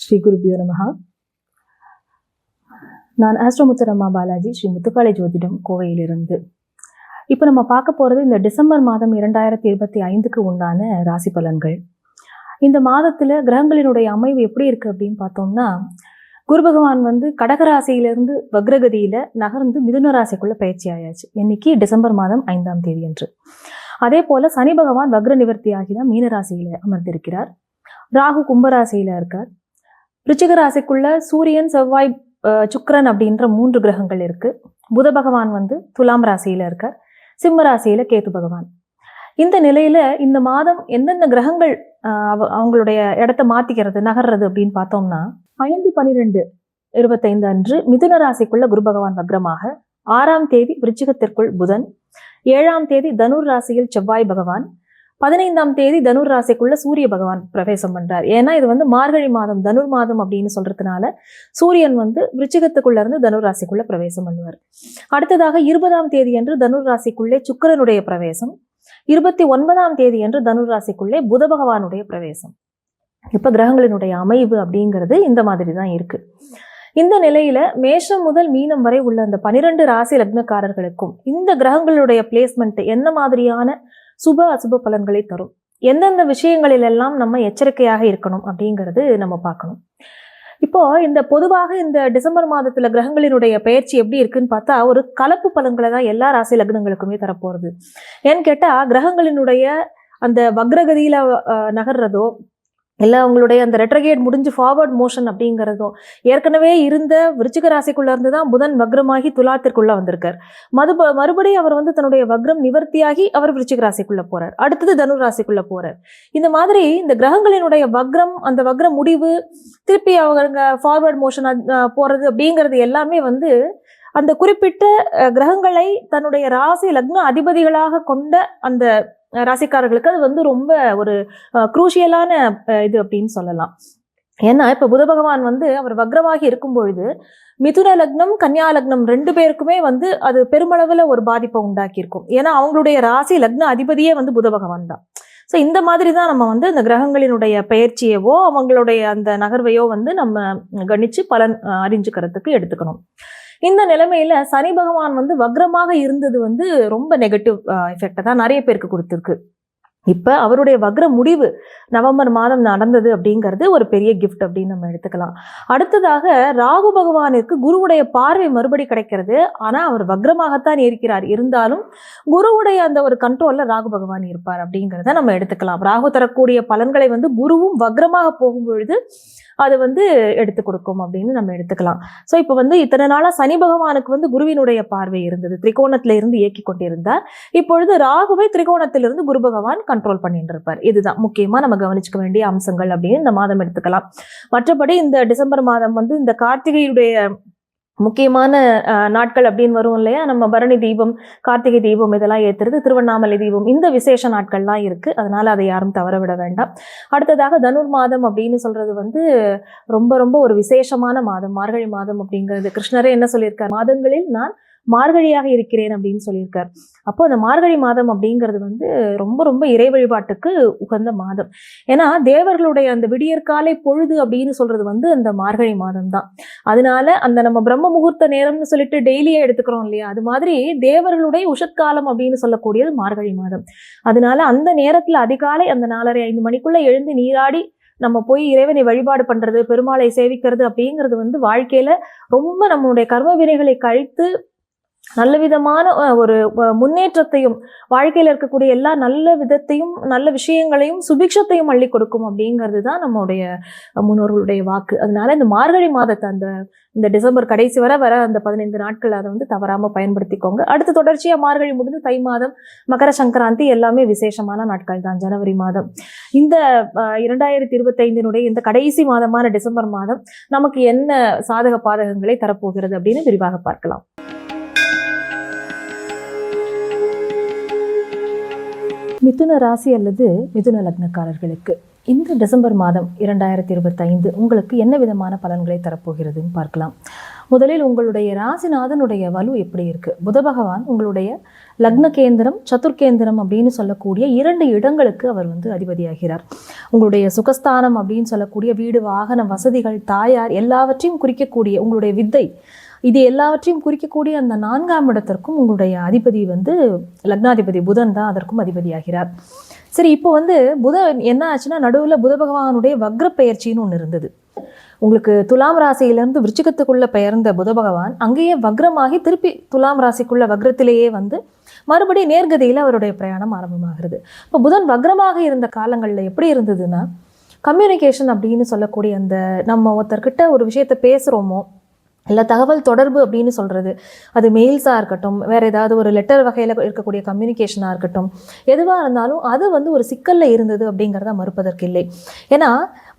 ஸ்ரீ குருபியோ நமஹா. நான் ஆஸ்ட்ரோமுத்தரம்மா பாலாஜி, ஸ்ரீ முத்துக்காளி ஜோதிடம், கோவையிலிருந்து. இப்போ நம்ம பார்க்க போகிறது இந்த டிசம்பர் மாதம் 2025க்கு உண்டான ராசி பலன்கள். இந்த மாதத்தில் கிரகங்களினுடைய அமைவு எப்படி இருக்குது அப்படின்னு பார்த்தோம்னா, குரு பகவான் கடகராசியிலிருந்து வக்ரகதியில் நகர்ந்து மிதுன ராசிக்குள்ளே பயிற்சி ஆயாச்சு. இன்னைக்கு டிசம்பர் மாதம் 5ஆம் தேதி அன்று. அதே போல் சனி பகவான் வக்ர நிவர்த்தி ஆகி தான் மீனராசியில் அமர்ந்திருக்கிறார். ராகு கும்பராசியில் இருக்கார். விருச்சிக ராசிக்குள்ள சூரியன், செவ்வாய், சுக்கிரன் அப்படின்ற 3 கிரகங்கள் இருக்கு. புத பகவான் துலாம் ராசியில இருக்கார். சிம்ம ராசியில கேது பகவான். இந்த நிலையில இந்த மாதம் எந்தெந்த கிரகங்கள் அவங்களுடைய இடத்த மாத்திக்கிறது, நகர்றது அப்படின்னு பார்த்தோம்னா, 5/12/25 அன்று மிதுன ராசிக்குள்ள குரு பகவான் வக்ரமாக, 6ஆம் தேதி விருச்சிகத்திற்குள் புதன், 7ஆம் தேதி தனுர் ராசியில் செவ்வாய் பகவான், 15ஆம் தேதி தனுர் ராசிக்குள்ள சூரிய பகவான் பிரவேசம் பண்றார். ஏன்னா இது மார்கழி மாதம், தனுர் மாதம் அப்படின்னு சொல்றதுனால சூரியன் விருச்சிகத்துக்குள்ள இருந்து தனுர் ராசிக்குள்ள பிரவேசம் பண்ணுவார். அடுத்ததாக 20ஆம் தேதி அன்று தனுர் ராசிக்குள்ளே சுக்கிரனுடைய பிரவேசம், 29ஆம் தேதி அன்று தனுர் ராசிக்குள்ளே புத பகவானுடைய பிரவேசம். இப்ப கிரகங்களினுடைய அமைவு அப்படிங்கிறது இந்த மாதிரி தான் இருக்கு. இந்த நிலையில மேஷம் முதல் மீனம் வரை உள்ள அந்த 12 ராசி லக்னக்காரர்களுக்கும் இந்த கிரகங்களுடைய பிளேஸ்மெண்ட் என்ன மாதிரியான சுப அசுப பலன்களை தரும், எந்தெந்த விஷயங்களில் எல்லாம் நம்ம எச்சரிக்கையாக இருக்கணும் அப்படிங்கிறது நம்ம பார்க்கணும். இப்போ இந்த பொதுவாக இந்த டிசம்பர் மாதத்துல கிரகங்களினுடைய பெயர்ச்சி எப்படி இருக்குன்னு பார்த்தா, ஒரு கலப்பு பலன்களை தான் எல்லா ராசி லக்னங்களுக்குமே தரப்போறது. ஏன்னு கேட்டா, கிரகங்களினுடைய அந்த வக்ரகதியில நகர்றதோ இல்லை அவங்களுடைய அந்த ரெட்ரகேட் முடிஞ்சு ஃபார்வர்ட் மோஷன் அப்படிங்கிறதும், ஏற்கனவே இருந்த விருச்சிக ராசிக்குள்ள இருந்து தான் புதன் வக்ரமாகி துலாத்திற்குள்ள வந்திருக்கார். மறுபடியும் அவர் தன்னுடைய வக்ரம் நிவர்த்தியாகி அவர் விருச்சிக ராசிக்குள்ள போறார். அடுத்தது தனுர் ராசிக்குள்ள போறார். இந்த மாதிரி இந்த கிரகங்களினுடைய வக்ரம், அந்த வக்ர முடிவு, திருப்பி அவங்க ஃபார்வர்ட் மோஷன் போறது அப்படிங்கிறது எல்லாமே அந்த குறிப்பிட்ட கிரகங்களை தன்னுடைய ராசி லக்ன அதிபதிகளாக கொண்ட அந்த ராசிக்காரர்களுக்கு அது ரொம்ப ஒரு குரூஷியலான இது அப்படின்னு சொல்லலாம். ஏன்னா இப்ப புத பகவான் அவர் வக்ரமாகி இருக்கும் பொழுது மிதுன லக்னம், கன்னியா லக்னம் 2 பேருக்குமே அது பெருமளவுல ஒரு பாதிப்பை உண்டாக்கி இருக்கும். ஏன்னா அவங்களுடைய ராசி லக்ன அதிபதியே புத பகவான் தான். ஸோ இந்த மாதிரி தான் நம்ம இந்த கிரகங்களினுடைய பெயர்ச்சியவோ அவங்களுடைய அந்த நகர்வையோ நம்ம கணிச்சு பலன் அறிஞ்சுக்கிறதுக்கு எடுத்துக்கணும். இந்த நிலைமையில சனி பகவான் வக்ரமாக இருந்தது ரொம்ப நெகட்டிவ் எஃபெக்டை தான் நிறைய பேருக்கு கொடுத்துருக்கு. இப்ப அவருடைய வக்ர முடிவு நவம்பர் மாதம் நடந்தது அப்படிங்கிறது ஒரு பெரிய கிஃப்ட் அப்படின்னு நம்ம எடுத்துக்கலாம். அடுத்ததாக ராகு பகவானிற்கு குருவுடைய பார்வை மறுபடி கிடைக்கிறது. ஆனா அவர் வக்ரமாகத்தான் இருக்கிறார். இருந்தாலும் குருவுடைய அந்த ஒரு கண்ட்ரோல்ல ராகு பகவான் இருப்பார் அப்படிங்கிறத நம்ம எடுத்துக்கலாம். ராகு தரக்கூடிய பலன்களை குருவும் வக்ரமாக போகும் பொழுது அது எடுத்து கொடுக்கும் அப்படின்னு நம்ம எடுத்துக்கலாம். ஸோ இப்போ இத்தனை நாளா சனி பகவானுக்கு குருவினுடைய பார்வை இருந்தது, திரிகோணத்துல இருந்து இயக்கி கொண்டிருந்தார். இப்பொழுது ராகுவை திரிகோணத்திலிருந்து குரு பகவான் கண்ட்ரோல் பண்ணிட்டு இருப்பார். இதுதான் முக்கியமா நம்ம கவனிச்சுக்க வேண்டிய அம்சங்கள் அப்படின்னு இந்த மாதம் எடுத்துக்கலாம். மற்றபடி இந்த டிசம்பர் மாதம் இந்த கார்த்திகையுடைய முக்கியமான நாட்கள் அப்படின்னு வரும் இல்லையா, நம்ம பரணி தீபம், கார்த்திகை தீபம் இதெல்லாம் ஏத்துறது, திருவண்ணாமலை தீபம், இந்த விசேஷ நாட்கள்லாம் இருக்கு. அதனால அதை யாரும் தவற விட வேண்டாம். அடுத்ததாக தனுர் மாதம் அப்படின்னு சொல்றது ரொம்ப ரொம்ப ஒரு விசேஷமான மாதம். மார்கழி மாதம் அப்படிங்கிறது கிருஷ்ணரே என்ன சொல்லியிருக்கார், மாதங்களில் நான் மார்கழியாக இருக்கிறேன் அப்படின்னு சொல்லியிருக்கார். அப்போ அந்த மார்கழி மாதம் அப்படிங்கிறது ரொம்ப ரொம்ப இறை வழிபாட்டுக்கு உகந்த மாதம். ஏன்னா தேவர்களுடைய அந்த விடியற்காலை பொழுது அப்படின்னு சொல்றது அந்த மார்கழி மாதம் தான். அதனால அந்த நம்ம பிரம்ம முகூர்த்த நேரம்னு சொல்லிட்டு டெய்லியே எடுத்துக்கிறோம் இல்லையா, அது மாதிரி தேவர்களுடைய உஷத்காலம் அப்படின்னு சொல்லக்கூடியது மார்கழி மாதம். அதனால அந்த நேரத்துல அதிகாலை அந்த 4:30-5 மணிக்குள்ள எழுந்து நீராடி நம்ம போய் இறைவனை வழிபாடு பண்றது, பெருமாளை சேவிக்கிறது அப்படிங்கிறது வாழ்க்கையில ரொம்ப நம்மளுடைய கர்ம வினைகளை கழித்து நல்ல விதமான ஒரு முன்னேற்றத்தையும், வாழ்க்கையில இருக்கக்கூடிய எல்லா நல்ல விதத்தையும், நல்ல விஷயங்களையும், சுபிக்ஷத்தையும் அள்ளி கொடுக்கும் அப்படிங்கிறது தான் நம்மளுடைய முன்னோர்களுடைய வாக்கு. அதனால இந்த மார்கழி மாதத்தை இந்த டிசம்பர் கடைசி வர அந்த 15 நாட்கள் அதை தவறாம பயன்படுத்திக்கோங்க. அடுத்து தொடர்ச்சியா மார்கழி முடிந்து தை மாதம், மகர சங்கராந்தி எல்லாமே விசேஷமான நாட்கள் தான். ஜனவரி மாதம், இந்த 2025 இந்த கடைசி மாதமான டிசம்பர் மாதம் நமக்கு என்ன சாதக பாதகங்களை தரப்போகிறது அப்படின்னு விரிவாக பார்க்கலாம். மிதுன ராசி அல்லது மிதுன லக்னக்காரர்களுக்கு இந்த டிசம்பர் மாதம் 2025 உங்களுக்கு என்ன விதமான பலன்களை தரப்போகிறதுன்னு பார்க்கலாம். முதலில் உங்களுடைய ராசிநாதனுடைய வலு எப்படி இருக்கு? புத பகவான் உங்களுடைய லக்ன கேந்திரம், சதுர்கேந்திரம் அப்படின்னு சொல்லக்கூடிய 2 இடங்களுக்கு அவர் வந்து அதிபதியாகிறார். உங்களுடைய சுகஸ்தானம் அப்படின்னு சொல்லக்கூடிய வீடு, வாகன வசதிகள், தாயார் எல்லாவற்றையும் குறிக்கக்கூடிய உங்களுடைய வித்தை, இது எல்லாவற்றையும் குறிக்கக்கூடிய அந்த 4ஆம் இடத்திற்கும் உங்களுடைய அதிபதி வந்து லக்னாதிபதி புதன் தான் அதற்கும் அதிபதியாகிறார். சரி, இப்போ வந்து புதன் என்ன ஆச்சுன்னா, நடுவில் புத பகவானுடைய வக்ர பெயர்ச்சின்னு ஒன்று இருந்தது. உங்களுக்கு துலாம் ராசியிலிருந்து விருச்சிகத்துக்குள்ள பெயர்ந்த புத பகவான் அங்கேயே வக்ரமாகி திருப்பி துலாம் ராசிக்குள்ள வக்ரத்திலேயே வந்து மறுபடியும் நேர்கதியில் அவருடைய பிரயாணம் ஆரம்பமாகிறது. இப்போ புதன் வக்ரமாக இருந்த காலங்களில் எப்படி இருந்ததுன்னா, கம்யூனிகேஷன் அப்படின்னு சொல்லக்கூடிய அந்த நம்ம ஒருத்தர்கிட்ட ஒரு விஷயத்த பேசுகிறோமோ, இல்லை தகவல் தொடர்பு அப்படின்னு சொல்கிறது, அது மெயில்ஸாக இருக்கட்டும், வேறு ஏதாவது ஒரு லெட்டர் வகையில் இருக்கக்கூடிய கம்யூனிகேஷனாக இருக்கட்டும், எதுவாக இருந்தாலும் அது வந்து ஒரு சிக்கலில் இருந்தது அப்படிங்கிறத மறுப்பதற்கு இல்லை. ஏன்னா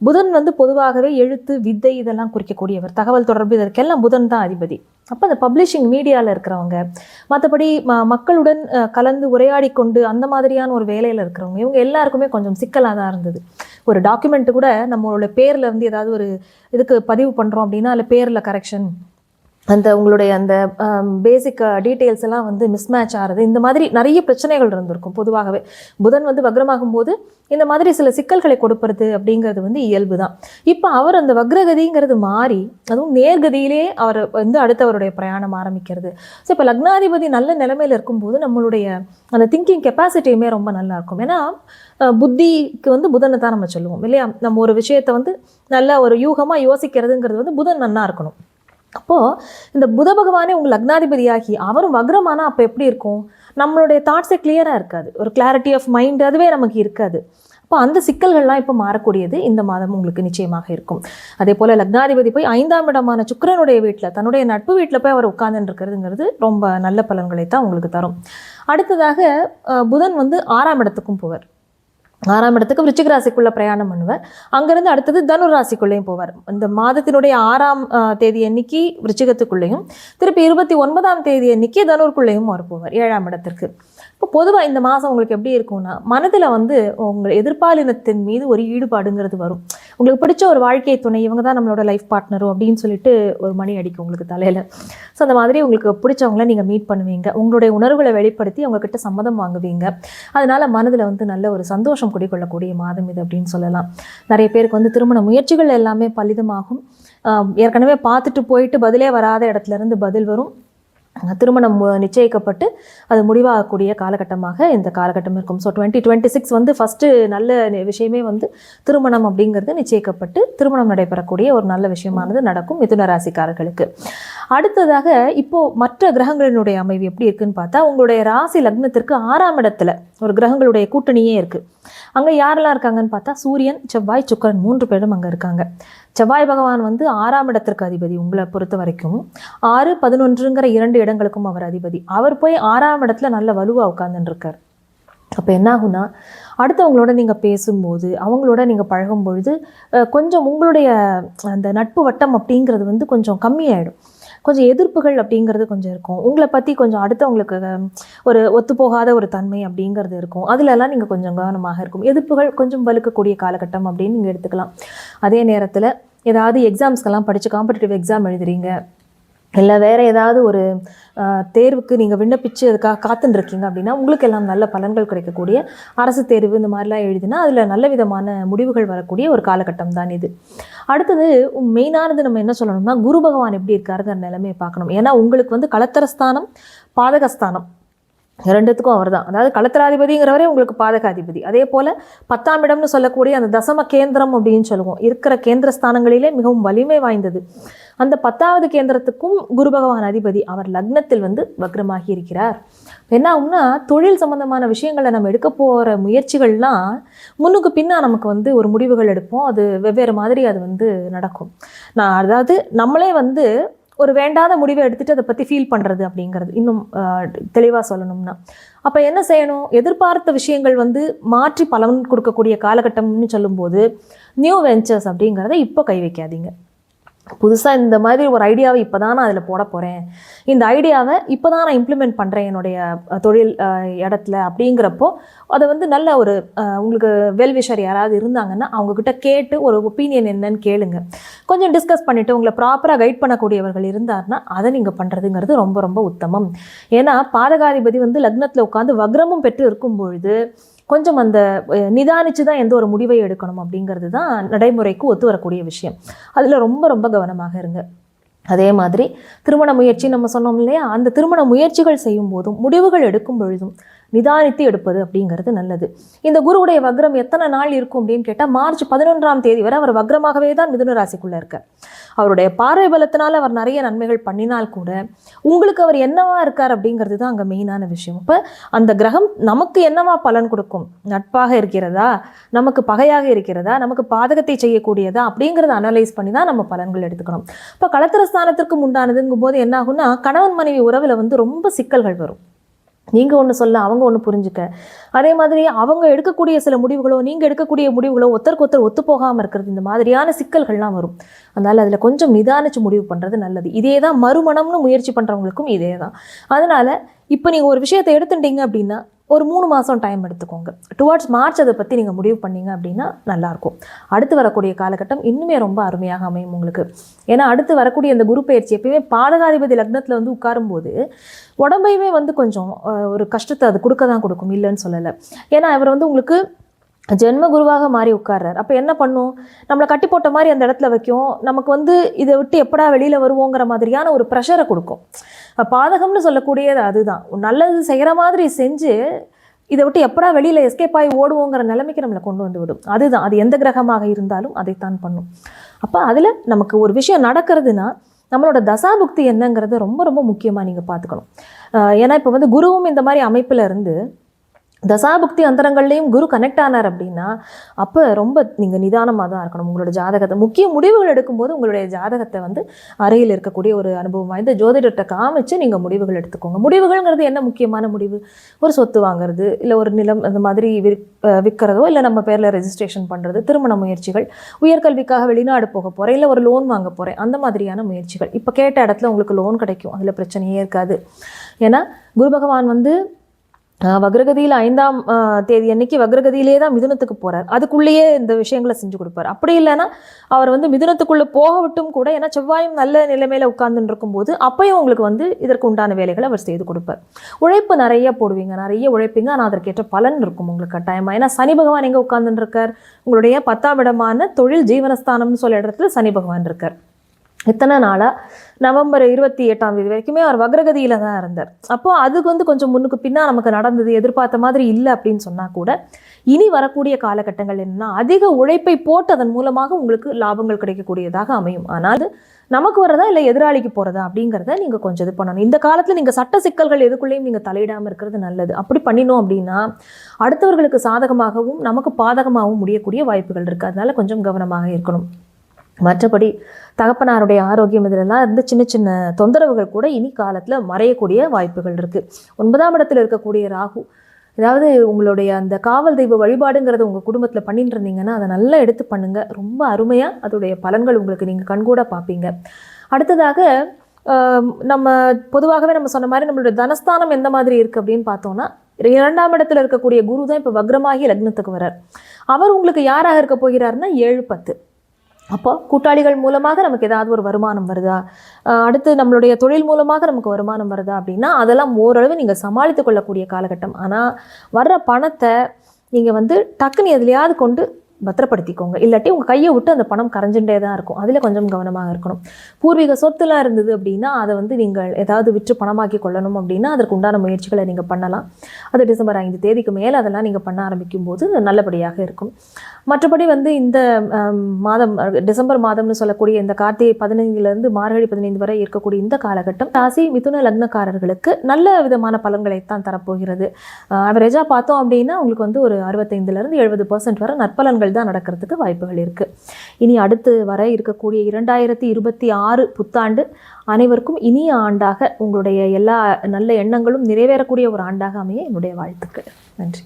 புதன் வந்து பொதுவாகவே எழுத்து, வித்தை இதெல்லாம் குறிக்கக்கூடியவர். தகவல் தொடர்பு இதற்கெல்லாம் புதன் தான் அதிபதி. அப்போ அந்த பப்ளிஷிங் மீடியாவில் இருக்கிறவங்க, மற்றபடி மக்களுடன் கலந்து உரையாடி கொண்டு அந்த மாதிரியான ஒரு வேலையில் இருக்கிறவங்க, இவங்க எல்லாருக்குமே கொஞ்சம் சிக்கலாக தான் இருந்தது. ஒரு டாக்குமெண்ட்டு கூட நம்மளோட பேரில் வந்து ஏதாவது ஒரு இதுக்கு பதிவு பண்ணுறோம் அப்படின்னா அதில் பேரில் கரெக்ஷன், அந்த உங்களுடைய அந்த பேசிக் டீட்டெயில்ஸ் எல்லாம் வந்து மிஸ்மேட்ச் ஆகிறது, இந்த மாதிரி நிறைய பிரச்சனைகள் இருந்திருக்கும். பொதுவாகவே புதன் வந்து வக்ரமாகும் போது இந்த மாதிரி சில சிக்கல்களை கொடுப்பது அப்படிங்கிறது வந்து இயல்பு தான். இப்போ அவர் அந்த வக்ரகதிங்கிறது மாறி அதுவும் நேர்கதியிலே அவர் வந்து அடுத்தவருடைய பிரயாணம் ஆரம்பிக்கிறது. ஸோ இப்போ லக்னாதிபதி நல்ல நிலைமையில் இருக்கும்போது நம்மளுடைய அந்த திங்கிங் கெப்பாசிட்டியுமே ரொம்ப நல்லா இருக்கும். ஏன்னா புத்திக்கு வந்து புதனை தான் நம்ம சொல்லுவோம் இல்லையா? நம்ம ஒரு விஷயத்தை வந்து நல்ல ஒரு யூகமாக யோசிக்கிறதுங்கிறது வந்து புதன் நல்லா இருக்கணும். அப்போது இந்த புத பகவானே உங்கள் லக்னாதிபதியாகி அவரும் வக்ரமானா அப்போ எப்படி இருக்கும்? நம்மளுடைய தாட்ஸே கிளியராக இருக்காது, ஒரு கிளாரிட்டி ஆஃப் மைண்ட் அதுவே நமக்கு இருக்காது. அப்போ அந்த சிக்கல்கள்லாம் இப்போ மாறக்கூடியது இந்த மாதம் உங்களுக்கு நிச்சயமாக இருக்கும். அதே போல் லக்னாதிபதி போய் 5ஆம் இடமான சுக்கிரனுடைய வீட்டில், தன்னுடைய நட்பு வீட்டில் போய் அவர் உட்கார்ந்துட்டு இருக்கிறதுங்கிறது ரொம்ப நல்ல பலன்களை தான் உங்களுக்கு தரும். அடுத்ததாக புதன் வந்து 6ஆம் இடத்துக்கும் போவார். 6ஆம் இடத்துக்கு விருச்சிக ராசிக்குள்ள பிரயாணம் பண்ணுவார். அங்கிருந்து அடுத்தது தனுர் ராசிக்குள்ளேயும் போவார். இந்த மாதத்தினுடைய 6ஆம் தேதி அன்னைக்கு விருச்சிகத்துக்குள்ளேயும், திருப்பி 29ஆம் தேதி அன்னைக்கு தனுர்க்குள்ளேயும் அவர் போவார் 7ஆம் இடத்திற்கு. இப்போ பொதுவாக இந்த மாதம் உங்களுக்கு எப்படி இருக்கும்னா, மனதில் வந்து உங்கள் எதிர்பாலினத்தின் மீது ஒரு ஈடுபாடுங்கிறது வரும். உங்களுக்கு பிடிச்ச ஒரு வாழ்க்கை துணை, இவங்க தான் நம்மளோட லைஃப் பார்ட்னரும் அப்படின்னு சொல்லிட்டு ஒரு மணி அடிக்கும் உங்களுக்கு தலையில். ஸோ அந்த மாதிரி உங்களுக்கு பிடிச்சவங்கள நீங்கள் மீட் பண்ணுவீங்க, உங்களுடைய உணர்வுகளை வெளிப்படுத்தி அவங்கக்கிட்ட சம்மதம் வாங்குவீங்க. அதனால் மனதில் வந்து நல்ல ஒரு சந்தோஷம் குடிக்கொள்ளக்கூடிய மாதம் இது அப்படின்னு சொல்லலாம். நிறைய பேருக்கு வந்து திருமண முயற்சிகள் எல்லாமே பலிதமாகும். ஏற்கனவே பார்த்துட்டு போயிட்டு பதிலே வராத இடத்துலேருந்து பதில் வரும். திருமணம் நிச்சயிக்கப்பட்டு அது முடிவாகக்கூடிய காலகட்டமாக இந்த காலகட்டம் இருக்கும். ஸோ 2026 வந்து ஃபஸ்ட்டு நல்ல விஷயமே வந்து திருமணம் அப்படிங்கிறது நிச்சயிக்கப்பட்டு திருமணம் நடைபெறக்கூடிய ஒரு நல்ல விஷயமானது நடக்கும் மிதுன ராசிக்காரர்களுக்கு. அடுத்ததாக இப்போது மற்ற கிரகங்களினுடைய அமைவு எப்படி இருக்குன்னு பார்த்தா, உங்களுடைய ராசி லக்னத்திற்கு 6ஆம் இடத்துல ஒரு கிரகங்களுடைய கூட்டணியே இருக்குது. அங்கே யாரெல்லாம் இருக்காங்கன்னு பார்த்தா, சூரியன், செவ்வாய், சுக்கிரன் 3 பேரும் அங்கே இருக்காங்க. செவ்வாய் பகவான் வந்து 6ஆம் இடத்திற்கு அதிபதி. உங்களை பொறுத்த வரைக்கும் 6, 11ங்கிற 2 இடங்களுக்கும் அவர் அதிபதி. அவர் போய் 6ஆம் இடத்துல நல்ல வலுவாக உட்கார்ந்துருக்கார். அப்போ என்ன ஆகுனா, அடுத்தவங்களோட நீங்கள் பேசும்போது, அவங்களோட நீங்கள் பழகும் பொழுது கொஞ்சம் உங்களுடைய அந்த நட்பு வட்டம் அப்படிங்கிறது வந்து கொஞ்சம் கம்மியாயிடும். கொஞ்சம் எதிர்ப்புகள் அப்படிங்கிறது கொஞ்சம் இருக்கும். உங்களை பற்றி கொஞ்சம் அடுத்தவங்களுக்கு ஒரு ஒத்துப்போகாத ஒரு தன்மை அப்படிங்கிறது இருக்கும். அதிலெல்லாம் நீங்கள் கொஞ்சம் கவனமாக இருக்கும். எதிர்ப்புகள் கொஞ்சம் வலுக்கக்கூடிய காலகட்டம் அப்படின்னு நீங்கள் எடுத்துக்கலாம். அதே நேரத்தில் ஏதாவது எக்ஸாம்ஸ்க்கெல்லாம் படித்து காம்படிட்டிவ் எக்ஸாம் எழுதுறீங்க, இல்லை வேறு ஏதாவது ஒரு தேர்வுக்கு நீங்கள் விண்ணப்பித்து அதுக்காக காத்துன்னு இருக்கீங்க அப்படின்னா, உங்களுக்கு எல்லாம் நல்ல பலன்கள் கிடைக்கக்கூடிய அரசு தேர்வு இந்த மாதிரிலாம் எழுதினா அதில் நல்ல விதமான முடிவுகள் வரக்கூடிய ஒரு காலகட்டம் தான் இது. அடுத்தது மெயினானது நம்ம என்ன சொல்லணும்னா, குரு பகவான் எப்படி இருக்காருங்கிற நிலைமையை பார்க்கணும். ஏன்னா உங்களுக்கு வந்து களத்திரஸ்தானம், பாதகஸ்தானம் 2த்துக்கும் அவர் தான். அதாவது களத்திராதிபதிங்கிறவரே உங்களுக்கு பாதகாதிபதி. அதே போல் 10ஆம் இடம்னு சொல்லக்கூடிய அந்த தசம கேந்திரம் அப்படின்னு சொல்லுவோம், இருக்கிற கேந்திர ஸ்தானங்களிலே மிகவும் வலிமை வாய்ந்தது. அந்த 10வது கேந்திரத்துக்கும் குரு பகவான் அதிபதி. அவர் லக்னத்தில் வந்து வக்ரமாகி இருக்கிறார். என்ன ஆகும்னா, தொழில் சம்பந்தமான விஷயங்களை நம்ம எடுக்க போகிற முயற்சிகள்லாம் முன்னுக்கு பின்னா நமக்கு வந்து ஒரு முடிவுகள் எடுப்போம். அது வெவ்வேறு மாதிரி அது வந்து நடக்கும். அதாவது நம்மளே வந்து ஒரு வேண்டாத முடிவை எடுத்துகிட்டு அதை பற்றி ஃபீல் பண்ணுறது அப்படிங்கிறது இன்னும் தெளிவாக சொல்லணும்னா, அப்போ என்ன செய்யணும்? எதிர்பார்த்த விஷயங்கள் வந்து மாற்றி பலன் கொடுக்கக்கூடிய காலகட்டம்னு சொல்லும்போது நியூ வெஞ்சர்ஸ் அப்படிங்கிறத இப்போ கை வைக்காதீங்க. புதுசாக இந்த மாதிரி ஒரு ஐடியாவை இப்போ தான் நான் அதில் போட போகிறேன், இந்த ஐடியாவை இப்போ தான் நான் இம்ப்ளிமெண்ட் பண்ணுறேன் என்னுடைய தொழில் இடத்துல அப்படிங்கிறப்போ அதை வந்து நல்ல ஒரு உங்களுக்கு வெல்விஷர் யாராவது இருந்தாங்கன்னா அவங்கக்கிட்ட கேட்டு ஒரு ஒப்பீனியன் என்னன்னு கேளுங்க. கொஞ்சம் டிஸ்கஸ் பண்ணிவிட்டு உங்களை ப்ராப்பராக கைட் பண்ணக்கூடியவர்கள் இருந்தார்னா அதை நீங்கள் பண்ணுறதுங்கிறது ரொம்ப ரொம்ப உத்தமம். ஏன்னா பாதகாதிபதி வந்து லக்னத்தில் உட்காந்து வக்ரமும் பெற்று இருக்கும் பொழுது கொஞ்சம் அந்த நிதானிச்சு தான் எந்த ஒரு முடிவை எடுக்கணும் அப்படிங்கிறது தான் நடைமுறைக்கு ஒத்து வரக்கூடிய விஷயம். அதில் ரொம்ப ரொம்ப கவனமாக இருங்க. அதே மாதிரி திருமண முயற்சி நம்ம சொன்னோம் இல்லையா, அந்த திருமண முயற்சிகள் செய்யும் போதும் முடிவுகள் எடுக்கும் பொழுதும் நிதானித்து எடுப்பது அப்படிங்கிறது நல்லது. இந்த குருவுடைய வக்ரம் எத்தனை நாள் இருக்கும் அப்படின்னு கேட்டால் மார்ச் 11ஆம் தேதி வரை அவர் வக்ரமாகவே தான் மிதுன ராசிக்குள்ளே இருக்கார். அவருடைய பார்வை பலத்தினால் அவர் நிறைய நன்மைகள் பண்ணினால் கூட உங்களுக்கு அவர் என்னவா இருக்கார் அப்படிங்கிறது தான் அங்கே மெயினான விஷயம். இப்போ அந்த கிரகம் நமக்கு என்னவா பலன் கொடுக்கும், நட்பாக இருக்கிறதா, நமக்கு பகையாக இருக்கிறதா, நமக்கு பாதகத்தை செய்யக்கூடியதா அப்படிங்கிறத அனலைஸ் பண்ணி தான் நம்ம பலன்கள் எடுத்துக்கணும். இப்போ களத்திரஸ்தானத்திற்கு உண்டானதுங்கும் போது என்ன ஆகும்னா கணவன் மனைவி உறவில் வந்து ரொம்ப சிக்கல்கள் வரும். நீங்கள் ஒன்று சொல்ல அவங்க ஒன்று புரிஞ்சுக்க, அதே மாதிரி அவங்க எடுக்கக்கூடிய சில முடிவுகளோ நீங்கள் எடுக்கக்கூடிய முடிவுகளோ ஒருத்தருக்கு ஒத்து போகாமல் இருக்கிறது, இந்த மாதிரியான சிக்கல்கள்லாம் வரும். அதனால் அதில் கொஞ்சம் நிதானிச்சு முடிவு பண்ணுறது நல்லது. இதே தான் மறுமணம்னு முயற்சி பண்ணுறவங்களுக்கும் இதே தான். அதனால் இப்போ நீங்கள் ஒரு விஷயத்தை எடுத்துட்டீங்க அப்படின்னா ஒரு 3 மாதம் டைம் எடுத்துக்கோங்க. டுவர்ட்ஸ் மார்ச் அதை பற்றி நீங்கள் முடிவு பண்ணீங்க அப்படின்னா நல்லாயிருக்கும். அடுத்து வரக்கூடிய காலகட்டம் இன்னுமே ரொம்ப அருமையாக அமையும் உங்களுக்கு. ஏன்னா அடுத்து வரக்கூடிய இந்த குரு பயிற்சி எப்பயுமே பாதகாதிபதி லக்னத்தில் வந்து உட்காரும்போது உடம்பையுமே வந்து கொஞ்சம் ஒரு கஷ்டத்தை அது கொடுக்க தான் கொடுக்கும், இல்லைன்னு சொல்லலை. ஏன்னா அவர் வந்து உங்களுக்கு ஜென்ம குருவாக மாறி உட்கார்றார். அப்போ என்ன பண்ணும், நம்மளை கட்டி போட்ட மாதிரி அந்த இடத்துல வைக்கும். நமக்கு வந்து இதை விட்டு எப்படா வெளியில் வருவோங்கிற மாதிரியான ஒரு ப்ரெஷரை கொடுக்கும். பாதகம்னு சொல்லக்கூடியது அதுதான். நல்லது செய்கிற மாதிரி செஞ்சு இதை விட்டு எப்படா வெளியில் எஸ்கேப் ஆகி ஓடுவோங்கிற நிலைமைக்கு நம்மளை கொண்டு வந்து விடும். அதுதான், அது எந்த கிரகமாக இருந்தாலும் அதைத்தான் பண்ணும். அப்போ அதில் நமக்கு ஒரு விஷயம் நடக்கிறதுனா நம்மளோட தசாபுக்தி என்னங்கிறத ரொம்ப ரொம்ப முக்கியமாக நீங்கள் பார்த்துக்கணும். ஏன்னா இப்போ வந்து குருவும் இந்த மாதிரி அமைப்பில் இருந்து தசாபுக்தி அந்தரங்கள்லையும் குரு கனெக்ட் ஆனார் அப்படின்னா அப்போ ரொம்ப நீங்கள் நிதானமாக தான் இருக்கணும். உங்களோட ஜாதகத்தை முக்கிய முடிவுகள் எடுக்கும்போது உங்களுடைய ஜாதகத்தை வந்து அறையில் இருக்கக்கூடிய ஒரு அனுபவம் வாய்ந்த ஜோதிடத்தை காமிச்சு நீங்கள் முடிவுகள் எடுத்துக்கோங்க. முடிவுகள்ங்கிறது என்ன முக்கியமான முடிவு, ஒரு சொத்து வாங்குறது, இல்லை ஒரு நிலம் அந்த மாதிரி விற்கிறதோ, இல்லை நம்ம பேரில் ரெஜிஸ்ட்ரேஷன் பண்ணுறது, திருமண முயற்சிகள், உயர்கல்விக்காக வெளிநாடு போக போகிறேன், இல்லை ஒரு லோன் வாங்க போகிறேன், அந்த மாதிரியான முயற்சிகள். இப்போ கேட்ட இடத்துல உங்களுக்கு லோன் கிடைக்கும், அதில் பிரச்சனையே இருக்காது. ஏன்னா குரு பகவான் வந்து வக்ரகதியில் 5ஆம் தேதி அன்னைக்கு வக்ரகதியிலே தான் மிதுனத்துக்கு போகிறார். அதுக்குள்ளேயே இந்த விஷயங்களை செஞ்சு கொடுப்பார். அப்படி இல்லைன்னா அவர் வந்து மிதுனத்துக்குள்ளே போக விட்டும் கூட, ஏன்னா செவ்வாயும் நல்ல நிலைமையில் உட்கார்ந்துட்டு இருக்கும்போது அப்பயும் உங்களுக்கு வந்து இதற்கு உண்டான வேலைகளை அவர் செய்து கொடுப்பார். உழைப்பு நிறைய போடுவீங்க, நிறைய உழைப்பீங்க, ஆனால் அதற்கேற்ற பலன் இருக்கும் உங்களுக்கு கட்டாயமாக. ஏன்னா சனி பகவான் எங்கே உட்கார்ந்துட்டு இருக்கார், உங்களுடைய 10ஆம் இடமான தொழில் ஜீவனஸ்தானம்னு சொல்ல இடத்துல சனி பகவான் இருக்கார். இத்தனை நாளாக நவம்பர் 28ஆம் தேதி வரைக்குமே அவர் வக்ரகதியில் தான் இருந்தார். அப்போது அதுக்கு வந்து கொஞ்சம் முன்னுக்கு பின்னால் நமக்கு நடந்தது எதிர்பார்த்த மாதிரி இல்லை அப்படின்னு சொன்னால் கூட இனி வரக்கூடிய காலகட்டங்கள் என்னன்னா அதிக உழைப்பை போட்டு அதன் மூலமாக உங்களுக்கு லாபங்கள் கிடைக்கக்கூடியதாக அமையும். ஆனால் நமக்கு வரதா இல்லை எதிராளிக்கு போகிறதா அப்படிங்கிறத நீங்கள் கொஞ்சம் இது பண்ணணும். இந்த காலத்தில் நீங்கள் சட்ட சிக்கல்கள் எதுக்குள்ளேயும் நீங்கள் தலையிடாமல் இருக்கிறது நல்லது. அப்படி பண்ணினோம் அப்படின்னா அடுத்தவர்களுக்கு சாதகமாகவும் நமக்கு பாதகமாகவும் முடியக்கூடிய வாய்ப்புகள் இருக்குது. அதனால கொஞ்சம் கவனமாக இருக்கணும். மற்றபடி தகப்பனாருடைய ஆரோக்கியம் இதிலெல்லாம் இருந்து சின்ன சின்ன தொந்தரவுகள் கூட இனி காலத்தில் மறையக்கூடிய வாய்ப்புகள் இருக்குது. 9ஆம் இடத்துல இருக்கக்கூடிய ராகு, அதாவது உங்களுடைய அந்த காவல் தெய்வ வழிபாடுங்கிறத உங்கள் குடும்பத்தில் பண்ணிட்டு இருந்தீங்கன்னா அதை நல்லா எடுத்து பண்ணுங்கள். ரொம்ப அருமையாக அதோடைய பலன்கள் உங்களுக்கு நீங்கள் கண்கூட பார்ப்பீங்க. அடுத்ததாக நம்ம பொதுவாகவே நம்ம சொன்ன மாதிரி நம்மளுடைய தனஸ்தானம் எந்த மாதிரி இருக்குது அப்படின்னு பார்த்தோம்னா 2ஆம் இடத்துல இருக்கக்கூடிய குரு தான் இப்போ வக்ரமாகி லக்னத்துக்கு வரார். அவர் உங்களுக்கு யாராக இருக்க போகிறாருன்னா 7-10. அப்போ கூட்டாளிகள் மூலமாக நமக்கு ஏதாவது ஒரு வருமானம் வருதா, அடுத்து நம்மளுடைய தொழில் மூலமாக நமக்கு வருமானம் வருதா அப்படின்னா அதெல்லாம் ஓரளவு நீங்கள் சமாளித்து கொள்ளக்கூடிய காலகட்டம். ஆனால் வர்ற பணத்தை நீங்கள் வந்து டக்குன்னு எதுலையாவது கொண்டு பத்திரப்படுத்திக்கோங்க, இல்லாட்டி உங்கள் கையை விட்டு அந்த பணம் கரைஞ்சுட்டே தான் இருக்கும். அதில் கொஞ்சம் கவனமாக இருக்கணும். பூர்வீக சொத்துலாம் இருந்தது அப்படின்னா அதை வந்து நீங்கள் ஏதாவது விற்று பணமாக்கி கொள்ளணும் அப்படின்னா அதற்கு உண்டான முயற்சிகளை நீங்கள் பண்ணலாம். அது டிசம்பர் 5 தேதிக்கு மேலே அதெல்லாம் நீங்கள் பண்ண ஆரம்பிக்கும் போது நல்லபடியாக இருக்கும். மற்றபடி வந்து இந்த மாதம் டிசம்பர் மாதம்னு சொல்லக்கூடிய இந்த கார்த்திகை 15 மார்கழி 15 வரை இருக்கக்கூடிய இந்த காலகட்டம் ராசி மிதுன லக்னக்காரர்களுக்கு நல்ல விதமான பலன்களைத்தான் தரப்போகிறது. அவரேஜாக பார்த்தோம் அப்படின்னா உங்களுக்கு வந்து ஒரு 65% வரை நற்பலன்கள் தான் நடக்கிறதுக்கு வாய்ப்புகள் இருக்குது. இனி அடுத்து வர இருக்கக்கூடிய 2026 புத்தாண்டு அனைவருக்கும் இனிய ஆண்டாக உங்களுடைய எல்லா நல்ல எண்ணங்களும் நிறைவேறக்கூடிய ஒரு ஆண்டாக அமைய என்னுடைய வாழ்த்துக்கள். நன்றி.